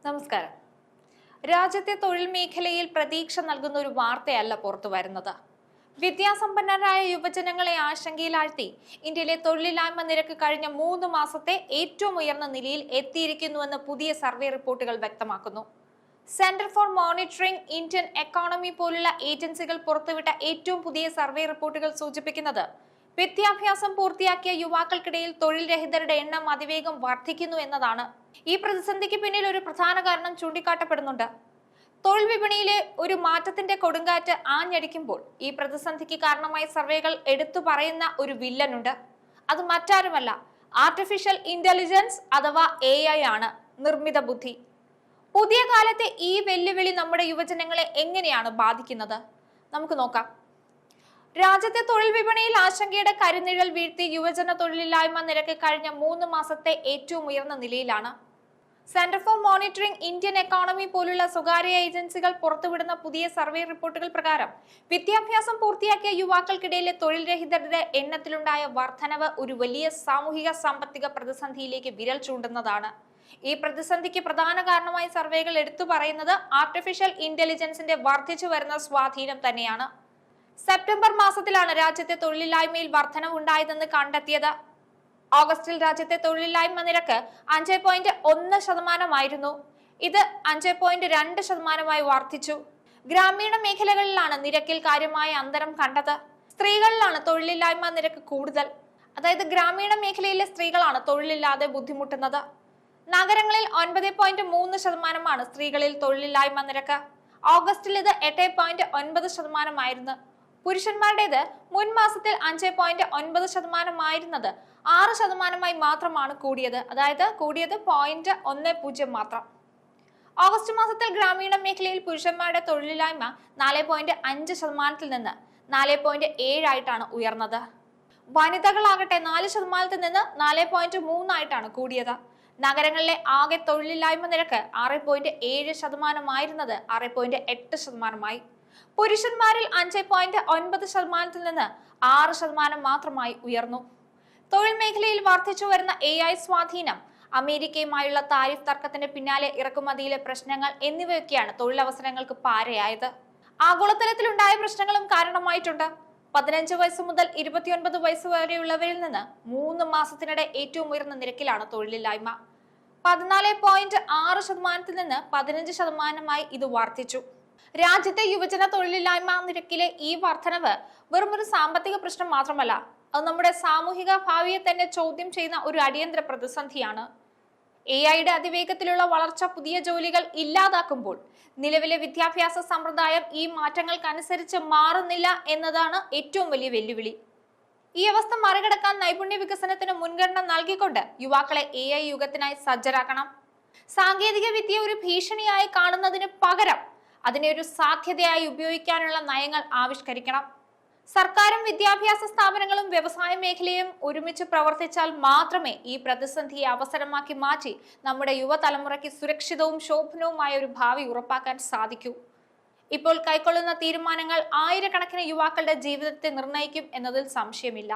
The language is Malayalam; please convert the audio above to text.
നമസ്കാരം. രാജ്യത്തെ തൊഴിൽ മേഖലയിൽ പ്രതീക്ഷ നൽകുന്ന ഒരു വാർത്തയല്ല പുറത്തു വരുന്നത്. വിദ്യാസമ്പന്നരായ യുവജനങ്ങളെ ആശങ്കയിലാഴ്ത്തി ഇന്ത്യയിലെ തൊഴിലില്ലായ്മ നിരക്ക് കഴിഞ്ഞ 3 മാസത്തെ ഏറ്റവും ഉയർന്ന നിലയിൽ എത്തിയിരിക്കുന്നുവെന്ന് പുതിയ സർവേ റിപ്പോർട്ടുകൾ വ്യക്തമാക്കുന്നു. Centre for monitoring Indian economy പോലുള്ള ഏജൻസികൾ പുറത്തുവിട്ട ഏറ്റവും പുതിയ സർവേ റിപ്പോർട്ടുകൾ സൂചിപ്പിക്കുന്നത് വിദ്യാഭ്യാസം പൂർത്തിയാക്കിയ യുവാക്കൾക്കിടയിൽ തൊഴിൽ രഹിതരുടെ എണ്ണം അതിവേഗം വർദ്ധിക്കുന്നു എന്നതാണ്. ഈ പ്രതിസന്ധിക്ക് പിന്നിൽ ഒരു പ്രധാന കാരണം ചൂണ്ടിക്കാട്ടപ്പെടുന്നുണ്ട്. തൊഴിൽ വിപണിയിലെ ഒരു മാറ്റത്തിന്റെ കൊടുങ്കാറ്റ് ആഞ്ഞടിക്കുമ്പോൾ ഈ പ്രതിസന്ധിക്ക് കാരണമായി സർവേകൾ എടുത്തു പറയുന്ന ഒരു വില്ലനുണ്ട്. അത് മറ്റാരുമല്ല, ആർട്ടിഫിഷ്യൽ ഇന്റലിജൻസ് അഥവാ AI ആണ്, നിർമ്മിത ബുദ്ധി. പുതിയ കാലത്തെ ഈ വെല്ലുവിളി നമ്മുടെ യുവജനങ്ങളെ എങ്ങനെയാണ് ബാധിക്കുന്നത്? നമുക്ക് നോക്കാം. രാജ്യത്തെ തൊഴിൽ വിപണിയിൽ ആശങ്കയുടെ കരിനിഴൽ വീഴ്ത്തി യുവജന തൊഴിലില്ലായ്മ നിരക്ക് കഴിഞ്ഞ 3 മാസത്തെ ഏറ്റവും ഉയർന്ന നിലയിലാണ്. Centre for monitoring Indian economy പോലുള്ള സ്വകാര്യ ഏജൻസികൾ പുറത്തുവിടുന്ന പുതിയ സർവേ റിപ്പോർട്ടുകൾ പ്രകാരം വിദ്യാഭ്യാസം പൂർത്തിയാക്കിയ യുവാക്കൾക്കിടയിലെ തൊഴിൽ രഹിതരുടെ എണ്ണത്തിലുണ്ടായ വർധനവ് ഒരു വലിയ സാമൂഹിക സാമ്പത്തിക പ്രതിസന്ധിയിലേക്ക് വിരൽ ചൂണ്ടുന്നതാണ്. ഈ പ്രതിസന്ധിക്ക് പ്രധാന കാരണമായി സർവേകൾ എടുത്തു പറയുന്നത് ആർട്ടിഫിഷ്യൽ ഇന്റലിജൻസിന്റെ വർദ്ധിച്ചു വരുന്ന സ്വാധീനം തന്നെയാണ്. സെപ്റ്റംബർ മാസത്തിലാണ് രാജ്യത്തെ തൊഴിലില്ലായ്മയിൽ വർധനവുണ്ടായതെന്ന് കണ്ടെത്തിയത്. ഓഗസ്റ്റിൽ രാജ്യത്തെ തൊഴിലില്ലായ്മ നിരക്ക് 5.1% ഇത് 5.2% വർദ്ധിച്ചു. ഗ്രാമീണ മേഖലകളിലാണ് നിരക്കിൽ കാര്യമായ അന്തരം കണ്ടത്. സ്ത്രീകളിലാണ് തൊഴിലില്ലായ്മ നിരക്ക് കൂടുതൽ. അതായത് ഗ്രാമീണ മേഖലയിലെ സ്ത്രീകളാണ് തൊഴിലില്ലാതെ ബുദ്ധിമുട്ടുന്നത്. നഗരങ്ങളിൽ 9.3% സ്ത്രീകളിൽ തൊഴിലില്ലായ്മ നിരക്ക്. ഓഗസ്റ്റിൽ ഇത് 8.9% പുരുഷന്മാരുടേത് മുൻ മാസത്തിൽ 5.9% 6% മാത്രമാണ് കൂടിയത്. അതായത് കൂടിയത് 0.10 മാത്രം. ഓഗസ്റ്റ് മാസത്തിൽ ഗ്രാമീണ മേഖലയിൽ പുരുഷന്മാരുടെ തൊഴിലില്ലായ്മ 4.5% നിന്ന് 4.7 ആയിട്ടാണ് ഉയർന്നത്. വനിതകളാകട്ടെ 4% നിന്ന് 4.3 കൂടിയത്. നഗരങ്ങളിലെ ആകെ തൊഴിലില്ലായ്മ നിരക്ക് 6.7% 6.8%. പുരുഷന്മാരിൽ 5.9% നിന്ന് 6% മാത്രമായി ഉയർന്നു. തൊഴിൽ മേഖലയിൽ വർദ്ധിച്ചു വരുന്ന AI സ്വാധീനം, അമേരിക്കയുമായുള്ള താരിഫ് തർക്കത്തിന് പിന്നാലെ ഇറക്കുമതിയിലെ പ്രശ്നങ്ങൾ എന്നിവയൊക്കെയാണ് തൊഴിലവസരങ്ങൾക്ക് പാരയായത്. ആഗോളതലത്തിലുണ്ടായ പ്രശ്നങ്ങളും കാരണമായിട്ടുണ്ട്. 15 വയസ്സ് മുതൽ 29 വയസ്സ് വരെയുള്ളവരിൽ നിന്ന് 3 മാസത്തിനിടെ ഏറ്റവും ഉയർന്ന നിരക്കിലാണ് തൊഴിലില്ലായ്മ. 14.6% നിന്ന് 15% ഇത് വർദ്ധിച്ചു. രാജ്യത്തെ യുവജന തൊഴിലില്ലായ്മ നിരക്കിലെ ഈ വർധനവ് വെറുമൊരു സാമ്പത്തിക പ്രശ്നം മാത്രമല്ല, അത് നമ്മുടെ സാമൂഹിക ഭാവിയെ തന്നെ ചോദ്യം ചെയ്യുന്ന ഒരു അടിയന്തര പ്രതിസന്ധിയാണ്. AIയുടെ അതിവേഗത്തിലുള്ള വളർച്ച പുതിയ ജോലികൾ ഇല്ലാതാക്കുമ്പോൾ നിലവിലെ വിദ്യാഭ്യാസ സമ്പ്രദായം ഈ മാറ്റങ്ങൾക്കനുസരിച്ച് മാറുന്നില്ല എന്നതാണ് ഏറ്റവും വലിയ വെല്ലുവിളി. ഈ അവസ്ഥ മറികടക്കാൻ നൈപുണ്യ വികസനത്തിന് മുൻഗണന നൽകിക്കൊണ്ട് യുവാക്കളെ AI യുഗത്തിനായി സജ്ജരാക്കണം. സാങ്കേതിക വിദ്യ ഒരു ഭീഷണിയായി കാണുന്നതിന് പകരം അതിനെ ഒരു സാധ്യതയായി ഉപയോഗിക്കാനുള്ള നയങ്ങൾ ആവിഷ്കരിക്കണം. സർക്കാരും വിദ്യാഭ്യാസ സ്ഥാപനങ്ങളും വ്യവസായ മേഖലയും ഒരുമിച്ച് പ്രവർത്തിച്ചാൽ മാത്രമേ ഈ പ്രതിസന്ധിയെ അവസരമാക്കി മാറ്റി നമ്മുടെ യുവതലമുറയ്ക്ക് സുരക്ഷിതവും ശോഭനവുമായ ഒരു ഭാവി ഉറപ്പാക്കാൻ സാധിക്കൂ. ഇപ്പോൾ കൈക്കൊള്ളുന്ന തീരുമാനങ്ങൾ ആയിരക്കണക്കിന് യുവാക്കളുടെ ജീവിതത്തെ നിർണ്ണയിക്കും എന്നതിൽ സംശയമില്ല.